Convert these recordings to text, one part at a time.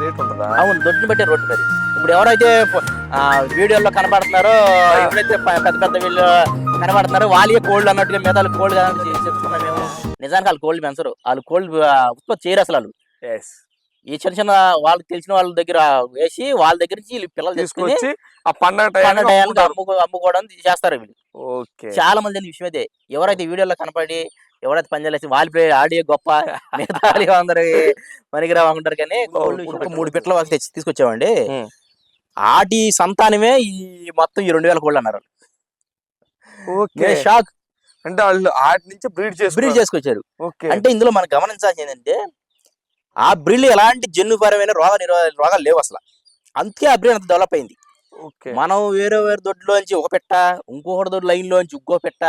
Rate ఉంటుందా? అవును, దొడ్డుని బట్టి రోడ్డు మరి. ఇప్పుడు ఎవరైతే వీడియోలో కనబడుతున్నారో, ఎవరైతే పెద్ద పెద్ద వీళ్ళు కనబడుతున్నారో వాళ్ళే కోల్డ్ అన్నట్టుగా మిగతా కోల్డ్ చెప్తున్నాం మేము. నిజానికి వాళ్ళు కోల్డ్ పెంచరు, వాళ్ళు కోల్డ్ ఉత్పత్తి చేయరు అసలు. వాళ్ళు ఈ చిన్న చిన్న వాళ్ళకి తెలిసిన వాళ్ళ దగ్గర వేసి వాళ్ళ దగ్గర నుంచి వీళ్ళు పిల్లలు తీసుకొచ్చి ఆ పండగ అమ్ముకోవడం చేస్తారు వీళ్ళు. ఓకే, చాలా మంది విషయం అయితే ఎవరైతే వీడియోలో కనపడి ఎవరైతే పని చేసి వాళ్ళు ఆడియో గొప్ప మిగతా అందరు పనికిరావు ఉంటారు. కానీ 3 పిట్టల వాళ్ళు తీసుకొచ్చామండి. ఆటి సంతానమే ఈ మొత్తం ఈ 2000 కోళ్ళు అన్నారు. షాక్. అంటే వాళ్ళు ఆటి నుంచి బ్రీడ్ చేసుకొచ్చారు. అంటే ఇందులో మనం గమనించాల్సింది ఏంటంటే ఆ బ్రీడ్ ఎలాంటి జన్యుపరమైన రోగాలు లేవు అసలు. అందుకే ఆ బ్రీడ్ అంత డెవలప్ అయింది. మనం వేరే దొడ్లోంచి ఒక పెట్ట, ఇంకొకటి దొడ్డు లైన్ లోంచి ఇంకో పెట్ట,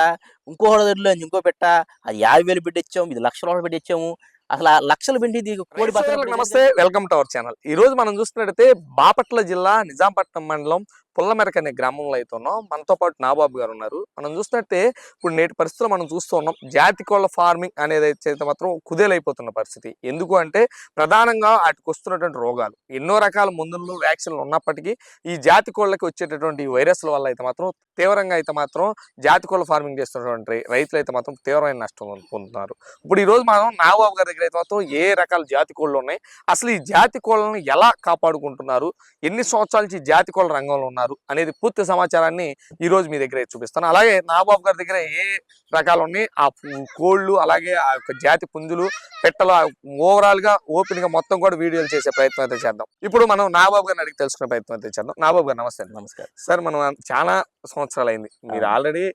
ఇంకొకటి దొడ్లోంచి ఇంకో పెట్ట, అది 50,000 పెట్టి ఇచ్చాము, ఇది లక్షల పెట్టి ఇచ్చాము. అసలు లక్షలు పెట్టి కోడి. నమస్తే, వెల్కమ్ టు అవర్ ఛానల్. ఈ రోజు మనం చూస్తున్నట్టయితే బాపట్ల జిల్లా నిజాంపట్నం మండలం పుల్లమెరక అనే గ్రామంలో అయితే ఉన్నాం. మనతో పాటు నాబాబు గారు ఉన్నారు. మనం చూసినట్టే ఇప్పుడు నేటి పరిస్థితుల్లో మనం చూస్తూ ఉన్నాం, జాతి కోళ్ల ఫార్మింగ్ అనేది అయితే మాత్రం కుదేలైపోతున్న పరిస్థితి. ఎందుకు అంటే ప్రధానంగా వాటికి వస్తున్నటువంటి రోగాలు, ఎన్నో రకాల మందులు వ్యాక్సిన్లు ఉన్నప్పటికీ ఈ జాతి కోళ్ళకి వచ్చేటటువంటి వైరస్ల వల్ల అయితే మాత్రం తీవ్రంగా అయితే మాత్రం జాతి కోళ్ళ ఫార్మింగ్ చేస్తున్నటువంటి రైతులు అయితే మాత్రం తీవ్రమైన నష్టం పొందుతున్నారు. ఇప్పుడు ఈ రోజు మనం నాబాబు గారి దగ్గర అయితే మాత్రం ఏ రకాల జాతి కోళ్ళు ఉన్నాయి, అసలు ఈ జాతి కోళ్ళను ఎలా కాపాడుకుంటున్నారు, ఎన్ని సంవత్సరాల నుంచి జాతి కోళ్ళ రంగంలో ఉన్నారు అనేది పూర్తి సమాచారాన్ని ఈ రోజు మీ దగ్గర చూపిస్తాను. అలాగే నాబాబు గారి దగ్గర ఏ రకాలు ఉన్నాయి, ఆ కోళ్ళు, అలాగే ఆ యొక్క జాతి పుంజులు, పెట్టలు ఓవరాల్ గా ఓపెన్ గా మొత్తం కూడా వీడియోలు చేసే ప్రయత్నం అయితే చేద్దాం. ఇప్పుడు మనం నాబాబు గారిని అడిగి తెలుసుకునే ప్రయత్నం అయితే చేద్దాం. నాబాబు గారు నమస్తే. నమస్కారం సార్. మనం చాలా సంవత్సరాలు అయింది, మీరు ఆల్రెడీ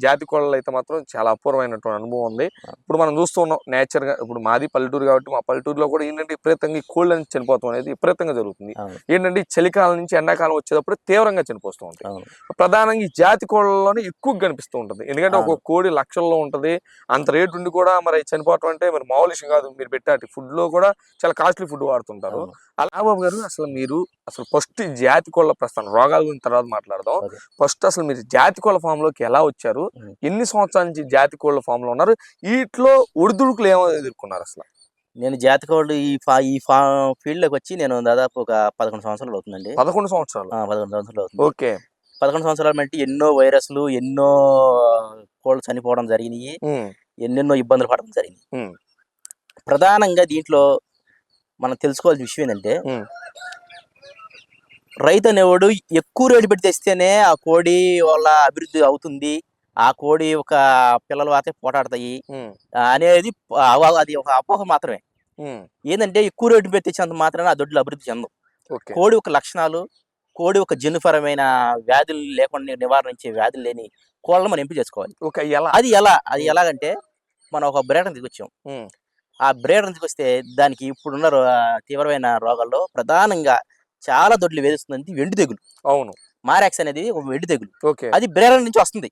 జాతి కోళ్ళలో అయితే మాత్రం చాలా అపూర్వమైనటువంటి అనుభవం ఉంది. ఇప్పుడు మనం చూస్తూ ఉన్నాం నేచర్ గా. ఇప్పుడు మాది పల్లెటూరు కాబట్టి మా పల్లెటూరులో కూడా ఏంటంటే విపరీతంగా ఈ కోళ్ళు అనేది చనిపోతాం అనేది విపరీతంగా జరుగుతుంది. ఏంటంటే చలికాలం నుంచి ఎండాకాలం వచ్చేటప్పుడు తీవ్రంగా చనిపోతూ ఉంటాయి. ప్రధానంగా ఈ జాతి కోళ్ళలోనే ఎక్కువ కనిపిస్తూ ఉంటుంది. ఎందుకంటే ఒక కోడి లక్షల్లో ఉంటది, అంత రేటు ఉండి కూడా మరి చనిపోవటం అంటే మరి మామూలు విషయం కాదు. మీరు పెట్టే ఫుడ్ లో కూడా చాలా కాస్ట్లీ ఫుడ్ వాడుతుంటారు. నాబాబు గారు, అసలు ఫస్ట్ జాతి కోళ్ళ ప్రస్థానం, రోగాల గురించి తర్వాత మాట్లాడదాం. ఫస్ట్ అసలు మీరు జాతి కోళ్ళ ఫామ్ లోకి ఎలా వచ్చారు, ఎన్ని సంవత్సరాల నుంచి జాతి కోళ్ళ ఫామ్ లో ఉన్నారు, వీటిలో ఒడిదుడుకులు ఏమో ఎదుర్కొన్నారు అసలు? నేను జాతి కోళ్ళు ఈ ఫీల్డ్ లోకి వచ్చి నేను దాదాపు ఒక 11 సంవత్సరాలు అవుతుందండి. 11 సంవత్సరాలు? 11 సంవత్సరాలు అవుతుంది. ఓకే. 11 సంవత్సరాలు అంటే ఎన్నో వైరస్లు, ఎన్నో కోళ్ళు చనిపోవడం జరిగినాయి, ఎన్నెన్నో ఇబ్బందులు పడడం జరిగింది. ప్రధానంగా దీంట్లో మనం తెలుసుకోవాల్సిన విషయం ఏంటంటే, రైతు అనేవాడు ఎక్కువ రేటు పెట్టి తెస్తేనే ఆ కోడి వల్ల అభివృద్ధి అవుతుంది, ఆ కోడి ఒక పిల్లలు అయితే పోటాడతాయి అనేది అది ఒక అపోహ మాత్రమే. ఏంటంటే ఎక్కువ రేటు పెట్టి తెచ్చినంత మాత్రాన ఆ దొడ్లు అభివృద్ధి చెందవు. కోడి ఒక లక్షణాలు, కోడి ఒక జన్యుపరమైన వ్యాధులు లేకుండా నివారించే వ్యాధులు లేని కోళ్ళను మనం ఎంపిక చేసుకోవాలి. అది ఎలాగంటే, మనం ఒక బ్రీడర్ని తీసుకొచ్చాం. ఆ బ్రీడర్ని తీసుకొస్తే దానికి ఇప్పుడున్న తీవ్రమైన రోగాల్లో ప్రధానంగా చాలా దొడ్లు వేధిస్తుంది వెండి తెగులు. అవును, మారాక్స్ అనేది ఒక వెండి తెగులు. అది బ్రీడర్ నుంచి వస్తుంది.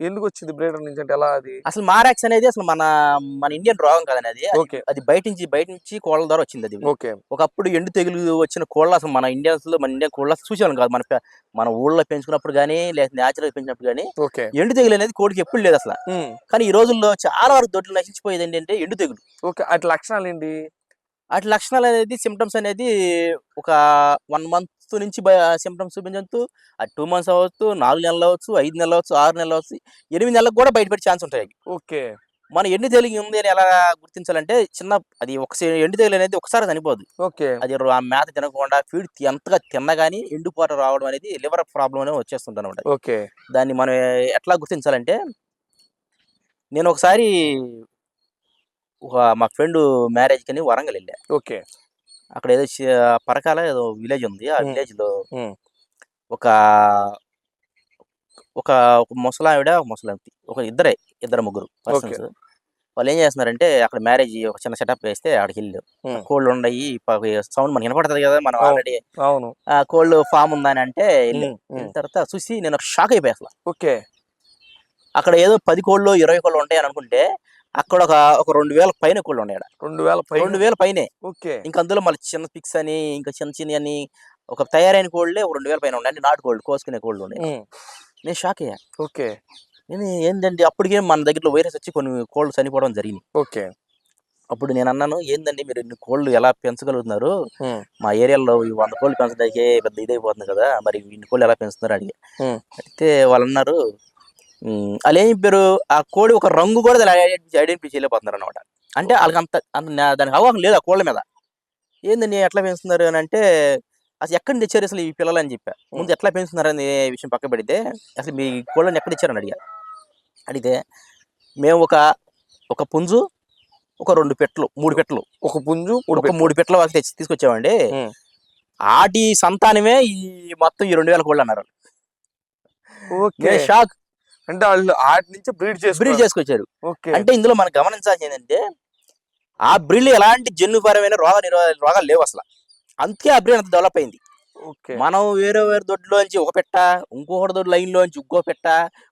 ఎందుకు వచ్చింది బ్రీడర్ నుంచి అంటే? ఎలా అది అసలు మారాక్స్ అనేది అసలు మన ఇండియన్ రోగం కాదని, అది బయట నుంచి కోళ్ళ ద్వారా వచ్చింది. అది ఒకప్పుడు ఎండు తెగులు వచ్చిన కోళ్ళ అసలు మన ఇండియన్ కోళ్ళ చూసేవాళ్ళం కాదు. మన ఊళ్ళో పెంచుకున్నప్పుడు కానీ, లేదా న్యాచురల్ పెంచినప్పుడు కానీ ఎండు తెగులు అనేది కోడికి ఎప్పుడు లేదు అసలు. కానీ ఈ రోజుల్లో చాలా వరకు దొడ్లు నశించిపోయేది ఏంటంటే ఎండు తెగులు. అటు లక్షణాలు ఏంటి? అటు లక్షణాలు అనేది, సిమ్టమ్స్ అనేది ఒక 1 మంత్ నుంచి సిమ్టమ్స్ చూపించవచ్చు. అది 2 మంత్స్ అవ్వచ్చు, 4 నెలలు అవ్వచ్చు, 5 నెలలు అవ్వచ్చు, 6 నెలలు అవ్వచ్చు, 8 నెలలకు కూడా బయటపడే ఛాన్స్ ఉంటాయి. మన ఎండు తెగులు ఉంది అని ఎలా గుర్తించాలంటే, అది ఎండు తెగులు అనేది ఒకసారి చనిపోదు. అది ఆ మేత తినకుండా ఫీడ్ ఎంతగా తిన్నా కానీ ఎండుపోట రావడం అనేది లివర్ ప్రాబ్లం అనేది వచ్చేస్తుంటుంది అనమాట. దాన్ని మనం ఎట్లా గుర్తించాలంటే, నేను ఒకసారి మా ఫ్రెండ్ మ్యారేజ్ కని వరంగల్ వెళ్ళా. అక్కడ ఏదో పరకాల ఏదో విలేజ్ ఉంది. ఆ విలేజ్ లో ఒక ఒక ముసలావిడ, ఒక ముసలాంతి, ఇద్దరు ముగ్గురు పర్సన్స్. వాళ్ళు ఏం చేస్తున్నారంటే, అక్కడ మ్యారేజ్ ఒక చిన్న సెటప్ వేస్తే అక్కడికి వెళ్ళారు. కోళ్ళు ఉన్నాయి, సౌండ్ మనకి వినపడుతుంది కదా, మనం ఆల్రెడీ కోళ్ళు ఫామ్ ఉందని అంటే వెళ్ళిన తర్వాత చూసి నేను షాక్ అయిపోయా అసలు. అక్కడ ఏదో 10 కోళ్ళు 20 కోళ్ళు ఉంటాయి అని అనుకుంటే, అక్కడ ఒక 2000 పైన కోళ్ళు ఉన్నాయి. 2000 పైనే. ఇంకా అందులో మళ్ళీ చిన్న పిక్స్ అని, ఇంకా చిన్న అని, ఒక తయారైన కోళ్ళే 2000 పైన ఉన్నాయి. నాటు కోళ్ళు, కోసుకునే కోళ్ళు ఉన్నాయి. నేను షాక్ అయ్యా. నేను ఏంటంటే అప్పటికే మన దగ్గర వైరస్ వచ్చి కొన్ని కోళ్ళు చనిపోవడం జరిగింది. అప్పుడు నేను అన్నాను, ఏందండి మీరు ఇన్ని కోళ్ళు ఎలా పెంచగలుగుతున్నారు? ఉమ్, మా ఏరియాలో ఈ 100 కోళ్ళు పెంచడానికే పెద్ద ఇదైపోతుంది కదా, మరి ఇన్ని కోళ్ళు ఎలా పెంచుతున్నారు అడిగి. ఉమ్, అయితే వాళ్ళు అన్నారు, వాళ్ళు ఏం చెప్పారు, ఆ కోడి ఒక రంగు కూడా ఐడెంటిఫై చేయలేకపోతున్నారు అనమాట. అంటే వాళ్ళకి అంత అంత దానికి అవగాహన లేదు ఆ కోళ్ళ మీద. ఏందండి ఎట్లా పెంచుతున్నారు అని అంటే, అసలు ఎక్కడి నుంచి తెచ్చారు అసలు ఈ పిల్లలు అని చెప్పా. ముందు ఎట్లా పెంచుతున్నారు అనే విషయం పక్క పెడితే, అసలు మీ కోళ్ళని ఎక్కడ తెచ్చారని అడిగితే మేము ఒక పుంజు, ఒక 2 పెట్టలు, 3 పెట్టలు, ఒక పుంజు ఒక 3 పెట్టల వరకు తీసుకొచ్చామండి. ఆటి సంతానమే ఈ మొత్తం ఈ 2000 కోళ్ళు అన్నారు. Okay, shock. అంటే వాళ్ళు వాటి నుంచి బ్రీడ్ చేసుకొచ్చారు. ఓకే, అంటే ఇందులో మనం గమనించాల్సింది ఏంటంటే, ఆ బ్రీడ్ ఎలాంటి జన్యుపరమైన రోగాలు లేవు అసలు. అందుకే ఆ బ్రీడ్ అంత డెవలప్ అయింది. ఓకే, మనం వేరే దొడ్లోంచి ఒక పెట్ట, ఇంకొకటి దొడ్డు లైన్లోంచి ఇంకో పెట్ట,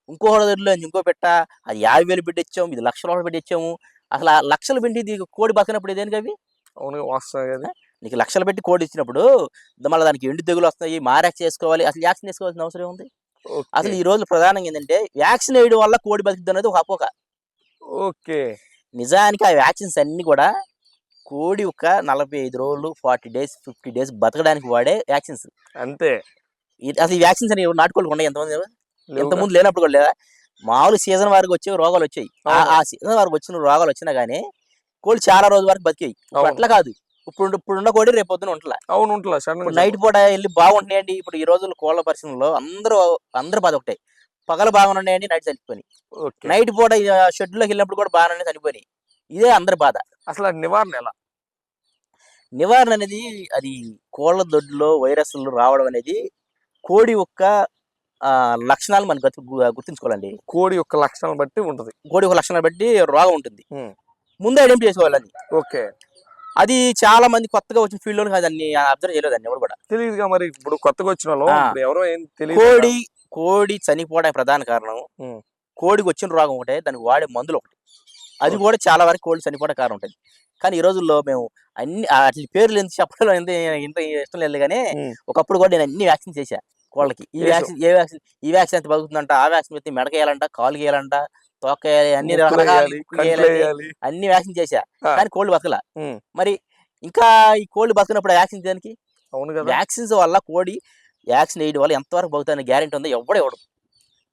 ఇంకొకటి దొడ్లోంచి ఇంకో పెట్ట, అది 50,000 పెట్టి ఇచ్చాము, ఇది లక్షల పెట్టి ఇచ్చాము. అసలు ఆ లక్షలు పెట్టి ఇది కోడి బతికినప్పుడు దేనికి అవి? అవును వాస్తవం కదా. నీకు లక్షలు పెట్టి కోడి ఇచ్చినప్పుడు మళ్ళీ దానికి ఎండు తెగులు వస్తాయి, మారాక్స్ చేసుకోవాలి, అసలు వ్యాక్సిన్ వేసుకోవాల్సిన అవసరం ఉంది. అసలు ఈ రోజు ప్రధానంగా ఏంటంటే, వ్యాక్సిన్ వేయడం వల్ల కోడి బతికిద్ది అనేది ఒక అపోక. ఓకే, నిజానికి ఆ వ్యాక్సిన్స్ అన్ని కూడా కోడి ఒక 45 రోజులు, 40 డేస్, 50 డేస్ బతకడానికి వాడే వ్యాక్సిన్స్. అంతే. అసలు ఈ వ్యాక్సిన్స్ అని నాటుకోళ్ళు ఉన్నాయి ఎంతమంది? ఇంతకుముందు లేనప్పుడు కూడా లేదా? మామూలు సీజన్ వారికి వచ్చే రోగాలు వచ్చాయి. ఆ సీజన్ వారికి వచ్చిన రోగాలు వచ్చినా గానీ కోళ్ళు చాలా రోజుల వరకు బతికాయి. అట్లా కాదు, ఇప్పుడున్న కోడి రేపు పొద్దున ఉంటలా. అవును ఉంటలా. నైట్ పూట వెళ్ళి బాగుంటున్నాయండి. ఇప్పుడు ఈ రోజుల్లో కోళ్ళ పరిశ్రమలో అందరూ బాధ ఒకటే, పగల బాగున్నాయండి, నైట్ చనిపోయి. నైట్ పూట షెడ్లోకి వెళ్ళినప్పుడు కూడా బాగానే చనిపోయి. ఇదే అందరి బాధ. అసలు నివారణ ఎలా? నివారణ అనేది, అది కోళ్ళ దొడ్లో వైరస్లు రావడం అనేది కోడి యొక్క లక్షణాలు మనం గుర్తుంచుకోవాలండి. కోడి యొక్క లక్షణాలను బట్టి ఉంటది. కోడి యొక్క లక్షణాలు బట్టి రోగం ఉంటుంది. ముందే ఐడెంటిఫై చేసుకోవాలని. ఓకే, అది చాలా మంది కొత్తగా వచ్చిన ఫీల్డ్ లో దాన్ని అబ్జర్వ్ చేయలేదండి ఎవరు కూడా. తెలియదుగా మరి. ఇప్పుడు కొత్తగా వచ్చిన వాళ్ళు ఎవరో ఏం తెలియదు. కోడి చనిపోవడానికి ప్రధాన కారణం కోడికి వచ్చిన రోగం ఒకటే, దానికి వాడే మందులు ఒకటి. అది కూడా చాలా వరకు కోడి చనిపోవడానికి కారణం ఉంటుంది. కానీ ఈ రోజుల్లో మేము అన్ని వాటి పేర్లు ఎందుకు చెప్పడం ఇంత ఇష్టం లేదు. కానీ ఒకప్పుడు కూడా నేను అన్ని వ్యాక్సిన్ చేశా కోళ్ళకి. ఈ వ్యాక్సిన్ ఎంత బతుకుతుందంట, ఆ వ్యాక్సిన్ పెట్టి మెడకేయాలంట, కాలు గేయాలంట, తోకేయాలి, అన్ని వ్యాక్సిన్ చేశా. కానీ కోళ్ళు బతకలా. మరి ఇంకా ఈ కోళ్ళు బతికినప్పుడు వ్యాక్సిన్ దేనికి? అవును కదా. వ్యాక్సిన్స్ వల్ల కోడి వ్యాక్సిన్ వేయడం వల్ల ఎంతవరకు బతుకుతాయని గ్యారెంటీ ఉందో ఎవడు.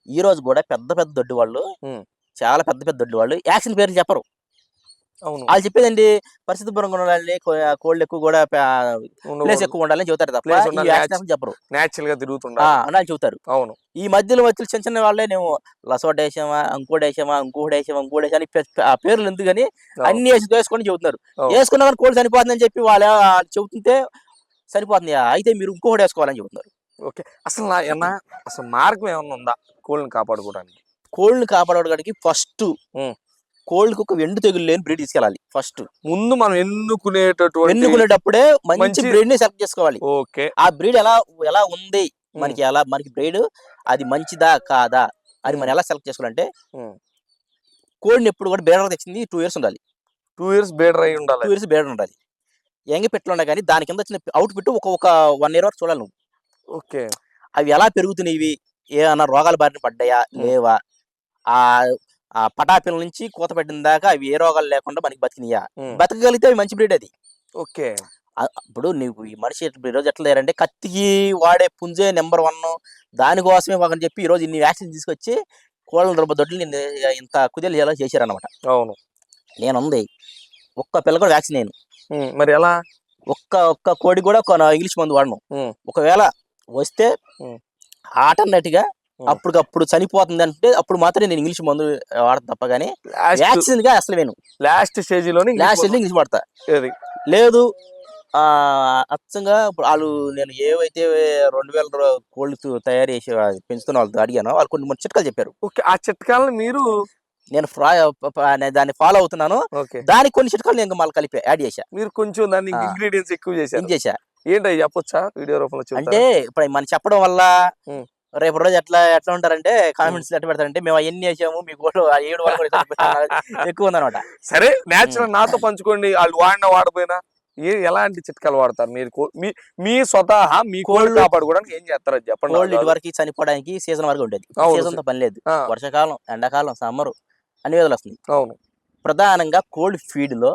ఈ రోజు కూడా పెద్ద పెద్ద దొడ్డి వాళ్ళు, చాలా పెద్ద పెద్ద దొడ్డి వాళ్ళు వ్యాక్సిన్ పేర్లు చెప్పరు. వాళ్ళు చెప్పేదండి, పరిశుభ్రంగా ఉండాలని, కోళ్ళు ఎక్కువ కూడా ప్లేస్ ఎక్కువ ఉండాలని చెబుతారు తప్ప చెప్పరు. నేచురల్ గా తిరుగుతుండాలి చెబుతారు. అవును. ఈ మధ్యలో చిన్న చిన్న వాళ్ళే నేను లసోట్ వేసామా, ఇంకోటి వేసామా అని ఆ పేర్లు ఎందుకని అన్ని వేసుకొని చెబుతున్నారు. వేసుకున్నా కానీ కోళ్ళు సరిపోతుందని చెప్పి వాళ్ళు చెబుతుంటే సరిపోతుంది, అయితే మీరు ఇంకోటి వేసుకోవాలని చెబుతున్నారు. ఓకే, అసలు మార్గం ఏమన్నా ఉందా కోళ్ళని కాపాడుకోవడానికి? కోళ్ళని కాపాడుకోవడానికి ఫస్ట్ కోళ్ళకి ఒక ఎండు తెగులు లేని బ్రీడ్ తీసుకెళ్ళాలి. ఫస్ట్ ముందు మనం ఎన్నుకునేటప్పుడే మంచి బ్రీడ్ ని సెలెక్ట్ చేసుకోవాలి. ఓకే, ఆ బ్రీడ్ ఎలా ఉంది, మనకి బ్రీడ్ అది మంచిదా కాదా అని మనం ఎలా సెలెక్ట్ చేసుకోవాలంటే, కోడిని ఎప్పుడు కూడా బేడర్ తెచ్చింది 2 years ఉండాలి. 2 years బేడర్ అయి ఉండాలి. 2 years బేడర్ ఉండాలి. ఎంగి పెట్లు ఉండే కానీ దాని కింద వచ్చిన అవుట్ పెట్టి ఒక 1 year వరకు చూడాలి నువ్వు. ఓకే, అవి ఎలా పెరుగుతున్నాయి, ఏమన్నా రోగాల బారిన పడ్డాయా లేవా, ఆ పటాపిల నుంచి కూత పెట్టిన దాకా అవి ఏ రోగాలు లేకుండా మనకి బతికినాయా, బతకగలిగితే అవి మంచి బ్రీడ్ అది. ఓకే, ఇప్పుడు నీకు ఈ మనిషి ఈరోజు ఎట్లా లేరంటే, కత్తికి వాడే పుంజే నెంబర్ 1, దానికోసమే ఒక చెప్పి ఈరోజు ఇన్ని వ్యాక్సిన్ తీసుకొచ్చి కోళ్ళ దొడ్లు ఇంత కుదేలు ఎలా చేశారనమాట. అవును. నేనుంది ఒక్క పిల్ల కూడా వ్యాక్సిన్ నేను. మరి ఎలా? ఒక్క కోడి కూడా ఇంగ్లీష్ మందు వాడను. ఒకవేళ వస్తే ఆల్టర్నేట్ గా అప్పటికప్పుడు చనిపోతుంది అంటే అప్పుడు మాత్రమే నేను ఇంగ్లీష్ మందు వాడతా తప్ప, కానీ వ్యాక్సిన్ గా అసలు నేను లాస్ట్ స్టేజ్ ఇంగ్లీష్ వాడతా. లేదు అచ్చంగా వాళ్ళు నేను ఏవైతే 2000 కోళ్ళు తయారు చేసి పెంచుతున్న వాళ్ళతో అడిగానో వాళ్ళు కొన్ని చిట్కాలు చెప్పారు. ఓకే, ఆ చిట్కాలను నేను దాన్ని ఫాలో అవుతున్నాను. దానికి కొన్ని చిట్కాలు నేను మళ్ళీ కలిపి యాడ్ చేశా. మీరు కొంచెం దాన్ని ఇంగ్రీడియంట్స్ ఎక్కువ చేశా. ఏంటో చెప్పొచ్చా వీడియో రూపంలో? అంటే ఇప్పుడు మనం చెప్పడం వల్ల రేపు రోజు ఎట్లా ఉంటారంటే, కామెంట్స్ ఎట్లా పెడతారంటే, మేము అవన్నీ వేసాము మీకు 7 వరకు ఎక్కువ ఉందన్నమాట. సరే, నేచురల్ నాతో పంచుకోండి. వాళ్ళు వాడపోయినా ఎలాంటి చిట్కాలు వాడతారు మీరు? మీ స్వతహా మీ కోళ్ళు కాపాడుకోవడానికి ఏం చేస్తారో చెప్పండి. కోళ్ళు ఇటువరకు చనిపోవడానికి సీజన్ వరకు ఉండేది. సీజన్ తో పని లేదు. వర్షాకాలం, ఎండాకాలం, సమ్మర్ అన్ని వేదలు వస్తుంది. అవును. ప్రధానంగా కోల్డ్ ఫీడ్ లో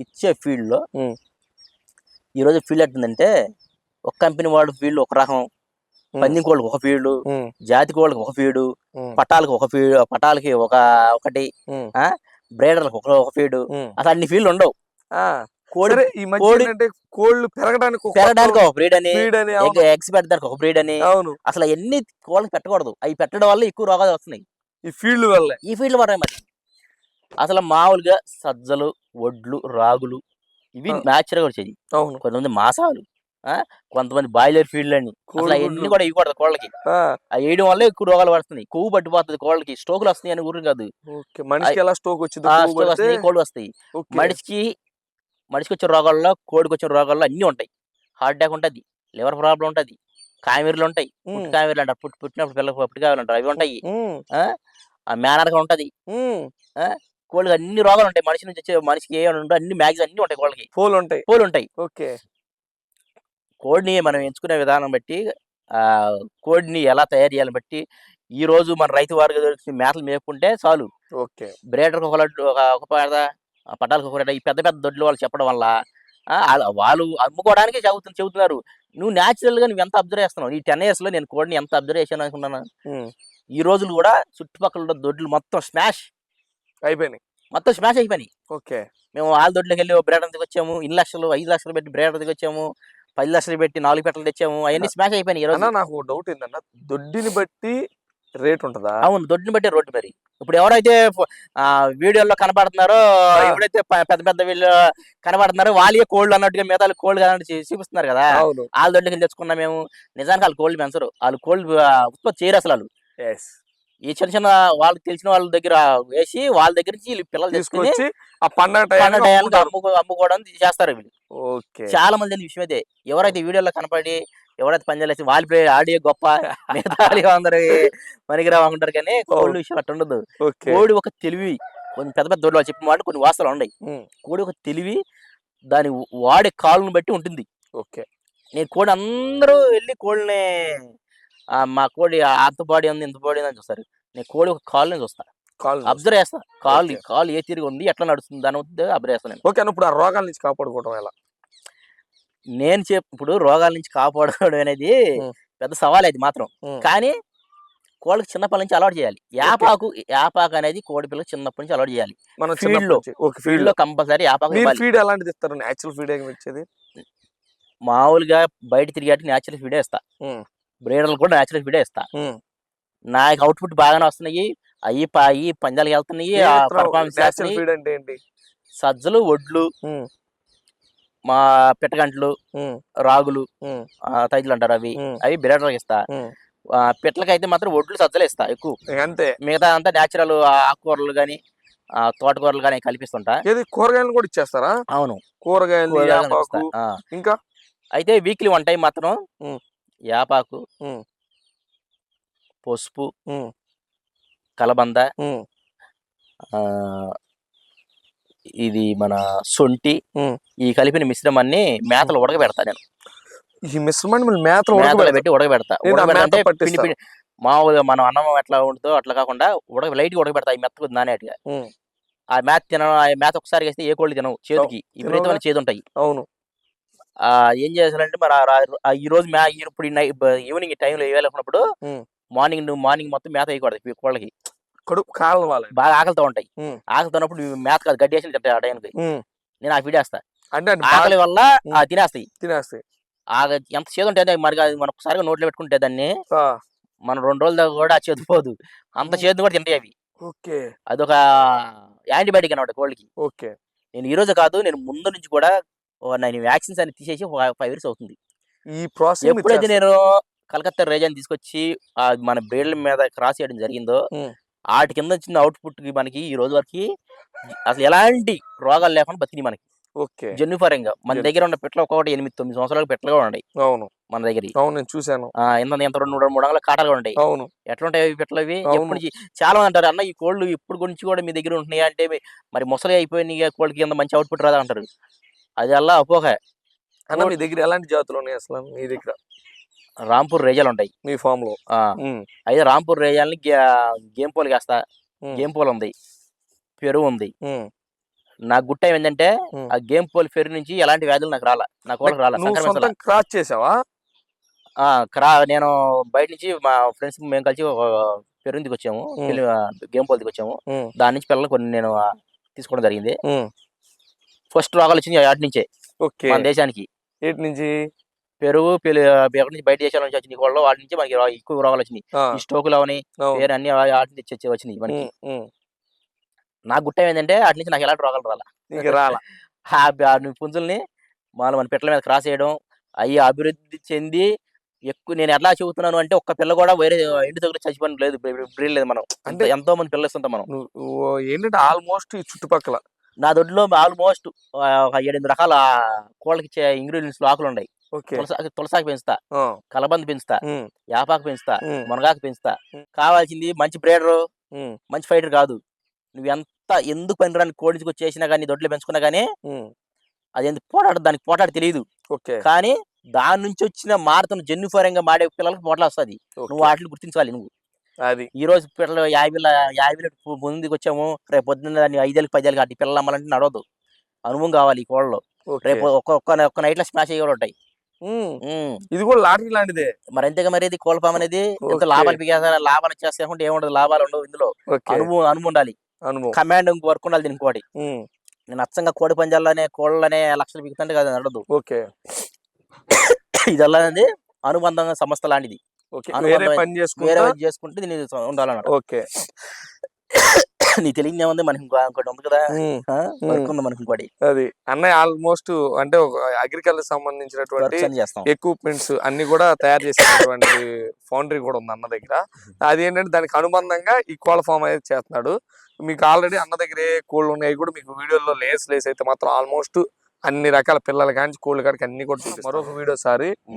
ఇచ్చే ఫీల్డ్ లో ఈ రోజు ఫీల్డ్ ఎట్టుందంటే ఒక కంపెనీ వాడు ఫీల్డ్ ఒక రకం, పంది కోళ్ళకి ఒక ఫీల్డ్, జాతి కోళ్ళకి ఒక ఫీడు, పటాలకి ఒక ఫీడ్, పటాలకి ఒకటి, బ్రేడర్లకు ఒక ఫీడు, అసలు అన్ని ఫీల్డ్ ఉండవు. కోడి ఈ మధ్య కోళ్ళు పెరగడానికి ఒక బ్రీడ్ అని, ఎగ్స్ పెట్టడానికి ఒక బ్రీడ్ అని, అసలు ఎన్ని కోళ్ళకి పెట్టకూడదు. అవి పెట్టడం వల్ల ఎక్కువ రోగాలు వస్తున్నాయి ఈ ఫీల్డ్ వల్ల. మరి అసలు మామూలుగా సజ్జలు, వడ్లు, రాగులు ఇవి న్యాచురల్ గా వచ్చేది. కొంతమంది మాసాలు, కొంతమంది బాయిలర్ ఫీల్డ్ అని, అసలు అవన్నీ కూడా ఇవ్వకూడదు కోళ్ళకి. అవి వేయడం వల్ల ఎక్కువ రోగాలు పడుతున్నాయి. కొవ్వు పట్టిపోతుంది కోళ్ళకి, స్టోకులు వస్తున్నాయి అని ఊరు కాదు. కోళ్ళు వస్తాయి. మనిషికి వచ్చే రోగాల్లో కోడికి వచ్చే రోగాల్లో అన్ని ఉంటాయి. హార్ట్ అటాక్ ఉంటుంది, లివర్ ప్రాబ్లం ఉంటుంది, కామెరీలు ఉంటాయి, కామెరీలు అంటారు, పుట్టినప్పుడు పిల్లలకు పుట్టికాయలు అంటారు, అవి ఉంటాయి, మేనరకం ఉంటది. కోళ్ళకి అన్ని రోగాలు ఉంటాయి. మనిషి నుంచి వచ్చే మనిషికి ఏ ఉంటాయి అన్ని మ్యాగ్స్ అన్ని ఉంటాయి. కోళ్ళకి పోలు ఉంటాయి. కోడిని మనం ఎంచుకునే విధానం బట్టి, కోడిని ఎలా తయారు చేయాలని బట్టి, ఈ రోజు మన రైతు వారికి దొరికిన మేతలు మేపుకుంటే చాలు. బ్రేడర్ ఒక లడ్డు, ఒక పేద, పటాలకు ఒక, ఈ పెద్ద పెద్ద దొడ్లు వాళ్ళు చెప్పడం వల్ల వాళ్ళు అమ్ముకోవడానికి చెబుతున్నారు. నువ్వు న్యాచురల్ గా నువ్వు ఎంత అబ్జర్వ్ చేస్తున్నావు? ఈ 10 years లో నేను కోడిని ఎంత అబ్జర్వ్ చేశాను అనుకున్నాను. ఈ రోజులు కూడా చుట్టుపక్కల దొడ్లు మొత్తం స్మాష్ అయిపోయినాయి. మేము వాళ్ళ దొడ్లోకి వెళ్ళి బ్రేడర్ దిగొచ్చాము, 2 లక్షలు 5 లక్షలు పెట్టి బ్రేడర్ దిగొచ్చాము, 10 లక్షలు పెట్టి 4 పెట్టలు తెచ్చాము, అవన్నీ స్మాష్ అయిపోయినాయి. నాకు డౌట్ ఏంటన్నా, దొడ్డిని బట్టి రేట్ ఉంటుందా? అవును, దొడ్డిని బట్టి రోడ్డు. మరి ఇప్పుడు ఎవరైతే వీడియోలో కనబడుతున్నారో, ఎవరైతే పెద్ద పెద్ద వీళ్ళు కనబడుతున్నారో వాళ్ళే కోళ్ళు అన్నట్టుగా మిగతా కోళ్ళు అన్నట్టు చూపిస్తున్నారు కదా. వాళ్ళ దొడ్లకి తెచ్చుకున్నా మేము. నిజానికి వాళ్ళు కోళ్ళు పెంచరు, వాళ్ళు కోళ్ళు ఉత్పత్తి చేయరు అసలు. వాళ్ళు ఈ చిన్న చిన్న వాళ్ళకి తెలిసిన వాళ్ళ దగ్గర వేసి వాళ్ళ దగ్గర నుంచి పిల్లలు తీసుకుని అమ్ముకోవడం చేస్తారు వీళ్ళు. చాలా మంది విషయం అయితే, ఎవరైతే వీడియోలో కనపడి ఎవరైతే పనిచేసి వాళ్ళు ఆడియో గొప్ప, మిగతా అందరు పనికిరా ఉంటారు, కానీ కోళ్ళు విషయం అట్లా ఉండదు. కోడి ఒక తెలివి, కొన్ని పెద్ద పెద్ద దొడ్లు చెప్పిన వాళ్ళు కొన్ని వాస్తవాలు ఉన్నాయి. కోడి ఒక తెలివి దాని వాడే కాళ్ళను బట్టి ఉంటుంది. నేను కోడి అందరూ వెళ్ళి కోళ్ళని మా కోడి అంత బాడీ ఉంది, ఇంత బాడీ ఉంది అని చూస్తారు. నేను కోడి ఒక కాళ్ళని చూస్తా, అబ్జర్వ్ చేస్తా. కాళ్ళు ఏ తిరిగి ఉంది, ఎట్లా నడుస్తుంది, దాని అబ్జర్వ్ చేస్తాను. ఇప్పుడు ఆ రోగాల నుంచి కాపాడుకోవడం ఎలా? నేను ఇప్పుడు రోగాల నుంచి కాపాడుకోవడం అనేది పెద్ద సవాల్ అది మాత్రం. కానీ కోళ్ళకి చిన్నప్పటి నుంచి అలవాటు చేయాలి. యాపాకు అనేది కోడి పిల్లకి చిన్నప్పటి నుంచి అలవాటు చేయాలి. ఫీల్డ్ లో కంపల్సరీ మామూలుగా బయట తిరిగి న్యాచురల్ ఫీడే ఇస్తా, బ్రీడర్లు కూడా న్యాచురల్ ఫీడే ఇస్తా. నాకు అవుట్పుట్ బాగానే వస్తున్నాయి. అయ్యి పందాలకి వెళ్తున్నాయి. సజ్జలు, వడ్లు, మా పిట్టగంటలు, రాగులు, తైజులు అంటారు, అవి బ్రీడర్కి ఇస్తా. పిట్టలకైతే మాత్రం వడ్లు, సజ్జలు ఇస్తా ఎక్కువ. అంతే, మిగతా అంతా న్యాచురల్ ఆకుకూరలు గానీ తోటకూరలు కానీ కల్పిస్తుంటా. కూరగాయలు కూడా ఇచ్చేస్తారా? అవును, కూరగాయలు ఇంకా. అయితే వీక్లీ 1 time మాత్రం యాపాకు, పసుపు, కలబంద, ఇది మన సొంటి, ఈ కలిపిన మిశ్రమాన్ని మేతలు ఉడకబెడతా. నేను ఈ మిశ్రమాన్ని మేతలు పెట్టి ఉడకబెడతా. మామూలుగా మనం అన్నం ఎట్లా ఉంటుందో అట్లా కాకుండా లైట్ గా ఉడకబెడతా. ఈ మెత్తకు నానేట్టుగా ఆ మేత తినడం. ఆ మేత ఒకసారి వేస్తే ఏ కోళ్ళు తినవు, చేతికి విపరీతమైన చేదు ఉంటాయి. అవును. ఏం చేయాలంటే మరి ఈ రోజు ఇప్పుడు ఈవినింగ్ టైంలో వేయాలనుకున్నప్పుడు మార్నింగ్ మొత్తం మేత వేయకూడదు. కోళ్ళకి బాగా ఆకలితో ఉంటాయి. ఆకలితో ఉన్నప్పుడు మేత కాదు, గడ్డి వేసి తింటాయి. ఆ టైంకి నేను ఆ ఫీడ్ వేస్తా. అంటే ఆకలి వల్ల తినేస్తాయి. ఎంత చేదు ఉంటుంది మరి, మనం ఒకసారిగా నోట్లో పెట్టుకుంటే దాన్ని మనం 2 రోజుల దాకా కూడా చేదు పోదు. అంత చేదు కూడా తింటాయి అవి. అదొక యాంటీబయాటిక్ అన్నమాట కోళ్ళకి. నేను ఈ రోజు కాదు, నేను ముందు నుంచి కూడా నేను వ్యాక్సిన్స్ అని తీసేసి 5 years అవుతుంది. ఈ ప్రాసెస్ ఎప్పుడైతే నేను కలకత్తా రేజన్ తీసుకొచ్చి మన బ్రేడ్ల మీద క్రాస్ చేయడం జరిగిందో, వాటి కింద వచ్చిన అవుట్పుట్ కి మనకి ఈ రోజు వరకు అసలు ఎలాంటి రోగాలు లేకుండా బతికి మనకి జన్యుపరంగా. మన దగ్గర ఉన్న పెట్టలు ఒక్కొక్కటి 8-9 సంవత్సరాలు పెట్టలుగా ఉన్నాయి. అవును, మన దగ్గర. నేను చూసాను. ఎంత 2-3 అంగుళాల కాటాలుగా ఉంటాయి. అవును. ఎట్లుంటాయి పెట్టలు అవి? చాలా మంది అంటారు, అన్న ఈ కోళ్ళు ఇప్పుడు గురించి కూడా మీ దగ్గర ఉంటున్నాయి అంటే, మరి ముసలి అయిపోయినాయి కోళ్ళకి కింద మంచి అవుట్పుట్ రాదా అంటారు. అది అలా అపోహ. అన్న మీ దగ్గర ఎలాంటి జాతులు ఉన్నాయి అసలు? మీ దగ్గర రాంపూర్ రేజాలు ఉంటాయి మీ ఫామ్ లో. అయితే రాంపూర్ రేజాలని గేమ్ పోల్ వేస్తా. గేమ్ పోల్ ఉంది, పెరుగు ఉంది, నాకు గుడ్ టైం ఏంటంటే ఉమ్. ఆ గేమ్ పోల్ ఫెర్ నుంచి ఎలాంటి వ్యాధులు నాకు రాలా, నాకు Like, వాళ్ళకి రాలా, నువ్వు సంక్రమించాల. సొంతం క్రాస్ చేసావా? నేను బయట నుంచి మా ఫ్రెండ్స్ మేము కలిసి పెరుగు దిగొచ్చాము, ఉమ్, గేమ్ పోల్ దిగొచ్చాము. ఉమ్, దాని నుంచి పిల్లలు కొన్ని నేను తీసుకోవడం జరిగింది. ఉమ్. ఫస్ట్ రోగాలు వచ్చినాయి వాటి నుంచే ఓకే. మన దేశానికి. ఏటి నుంచి? పెరుగు ఎక్కడి నుంచి బయట దేశాల నుంచి వచ్చినాయి కోళ్ళు, వాటి నుంచి మనకి ఎక్కువ రోగాలు వచ్చినాయి. ఆ, ఈ స్టోకులు అవని అవును. పేరు అన్ని వాటి నుంచి వచ్చినాయి మనకి. ఉమ్, ఉమ్. నాకు గుడ్ టైం ఏంటంటే వాటి నుంచి నాకు ఎలాంటి రోగాలు రాలా. నీకు రాలా? పుంజుల్ని మన పిట్టల మీద క్రాస్ చేయడం, అవి అభివృద్ధి చెంది ఎక్కువ. నేను ఎట్లా చెబుతున్నాను అంటే ఒక్క పిల్ల కూడా వేరే ఇంటి దగ్గర చచ్చిపోయిన లేదు, బ్రీడ్ లేదు. మనం అంటే ఎంతో మంది పిల్లలు ఇస్తుంటాం మనం. నువ్వు ఏంటంటే ఆల్మోస్ట్ ఈ చుట్టుపక్కల. నా దొడ్లో ఆల్మోస్ట్ ఒక 7-8 రకాల కోళ్ళకి ఇచ్చే ఇంగ్రీడియంట్స్ ఆకులు ఉన్నాయి. ఓకే. తులసాకు పెంచుతా, ఆ, కలబంద పెంచుతా, ఉమ్, యాపాకు పెంచుతా, ఉమ్, మునగాకు పెంచుతా. ఉమ్. కావాల్సింది మంచి బ్రీడరు, ఉమ్, మంచి ఫైటర్ కాదు. నువ్వు ఎంత ఎందుకు పనిరాని కోడికి వచ్చేసినా కానీ, దొడ్లో పెంచుకున్నా కానీ ఉమ్. అదేంటి దానికి పోటాడు తెలియదు. ఓకే. కానీ దాని నుంచి వచ్చిన మారుతున్న జన్యుపరంగా మాడే పిల్లలకి పోట్ల వస్తుంది. నువ్వు ఓకే. వాటిని గుర్తించాలి. నువ్వు అది ఈ రోజు పిల్లలు 50 ముందుకు వచ్చాము, రేపు పొద్దున్న దాన్ని 5-10 అట్టి పిల్లలు అమ్మాలంటే నడవదు. అనుభవం కావాలి ఈ కోళ్ళలో. ఓకే. రేపు ఒక్క నైట్ లో స్మాష్ అయ్యి ఉంటాయి. ఉమ్. ఇది కూడా లాటరీ లాంటిదే. మరి అంతేగా మరి ఇది కోళ్ళ ఫామ్ అనేది. ఎంత ఓకే. లాభాలు లాభాలు వచ్చేస్తే ఏముండదు, లాభాలు ఉండవు ఇందులో. ఓకే. అనుభవం ఉండాలి, అనుభవం. కమాండ్ వర్క్ ఉండాలి దీనికి. ఇంకోటి, ఉమ్. నేను అచ్చంగా కోడి పంజాల్లోనే కోళ్ళనే లక్షలు బిగుతుంటే కదా నడదు. ఓకే. ఇదల్లా అనేది అనుబంధంగా సంస్థ లాంటిది. ఓకే. అనుబంధం వేరే పని వేరే చేసుకుంటా. చేసుకుంటే దీన్ని ఉండాలన్నమాట. ఓకే. నీ తెలియదు ఏముంది, మనకి ఇంకోటి ఉంది కదా, ఉమ్, వర్క్ ఉంది మనకి ఇంకోటి. అది అన్నయ్య ఆల్మోస్ట్ అంటే ఒక అగ్రికల్చర్ సంబంధించినటువంటి వర్క్స్ అని చేస్తాం. ఎక్విప్మెంట్స్ అన్ని కూడా తయారు చేసేటువంటి ఫౌండరీ కూడా ఉంది అన్న దగ్గర. అది ఏంటంటే దానికి అనుబంధంగా ఈ కోళ్ళ ఫామ్ అనేది చేస్తున్నాడు. మీకు ఆల్రెడీ అన్న దగ్గర ఏ కోళ్ళు ఉన్నాయి కూడా మీకు వీడియోలో లేస్ అయితే మాత్రం ఆల్మోస్ట్ అన్ని రకాల పిల్లలు కానీ కోళ్ళు కాడికి అన్ని కూడా చూపిస్తాను. మరొక వీడియో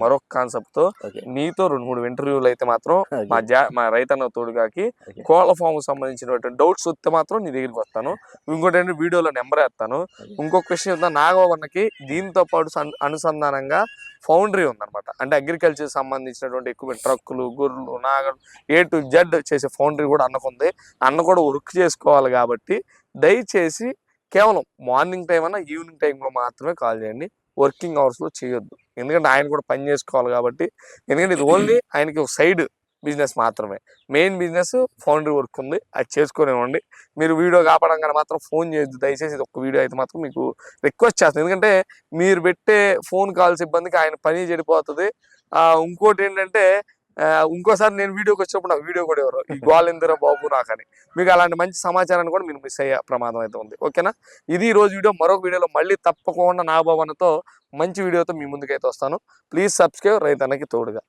మరొక కాన్సెప్ట్ తో ఓకే. నీతో 2-3 ఇంటర్వ్యూలు అయితే మాత్రం ఓకే. మా రైతన్న తోడుగాకి ఓకే. కోళ్ళ ఫామ్ కు సంబంధించినటువంటి డౌట్స్ వస్తే మాత్రం నీ దగ్గరికి వస్తాను. ఇంకోటి ఏంటంటే వీడియోలో నెంబర్ వేస్తాను. ఇంకొక విషయం ఉందా, నాగవన్నకి దీంతో పాటు అనుసంధానంగా ఫౌండరీ ఉందన్నమాట. అంటే అగ్రికల్చర్ సంబంధించినటువంటి ఎక్కువ ట్రక్కులు, గొర్రెలు, నాగలు A to Z చేసే ఫౌండరీ కూడా అన్నకుంది. అన్న కూడా వర్క్ చేసుకోవాలి కాబట్టి దయచేసి కేవలం మార్నింగ్ టైం అన్నా ఈవినింగ్ టైంలో మాత్రమే కాల్ చేయండి. వర్కింగ్ అవర్స్లో చేయొద్దు. ఎందుకంటే ఆయన కూడా పని చేసుకోవాలి కాబట్టి. ఎందుకంటే ఇది ఓన్లీ ఆయనకి ఒక సైడ్ బిజినెస్ మాత్రమే. మెయిన్ బిజినెస్ ఫౌండరీ వర్క్ ఉంది, అది చేసుకునేవ్వండి. మీరు వీడియో కాపాడంగానే మాత్రం ఫోన్ చేయొద్దు దయచేసి. ఇది ఒక వీడియో అయితే మాత్రం మీకు రిక్వెస్ట్ చేస్తాను. ఎందుకంటే మీరు పెట్టే ఫోన్ కాల్స్ ఇబ్బందికి ఆయన పని చెడిపోతుంది. ఇంకోటి ఏంటంటే ఇంకోసారి నేను వీడియోకి వచ్చినప్పుడు నాకు వీడియో కూడా ఎవరు ఈ గోలెందరో బాబు నాకని మీకు అలాంటి మంచి సమాచారాన్ని కూడా మీరు మిస్ అయ్యే ప్రమాదం అయితే ఉంది. ఓకేనా? ఇది ఈ రోజు వీడియో. మరొక వీడియోలో మళ్ళీ తప్పకుండా నాగబాబు అన్నతో మంచి వీడియోతో మీ ముందుకైతే వస్తాను. ప్లీజ్ సబ్స్క్రైబ్ రైతన్నకి తోడుగా.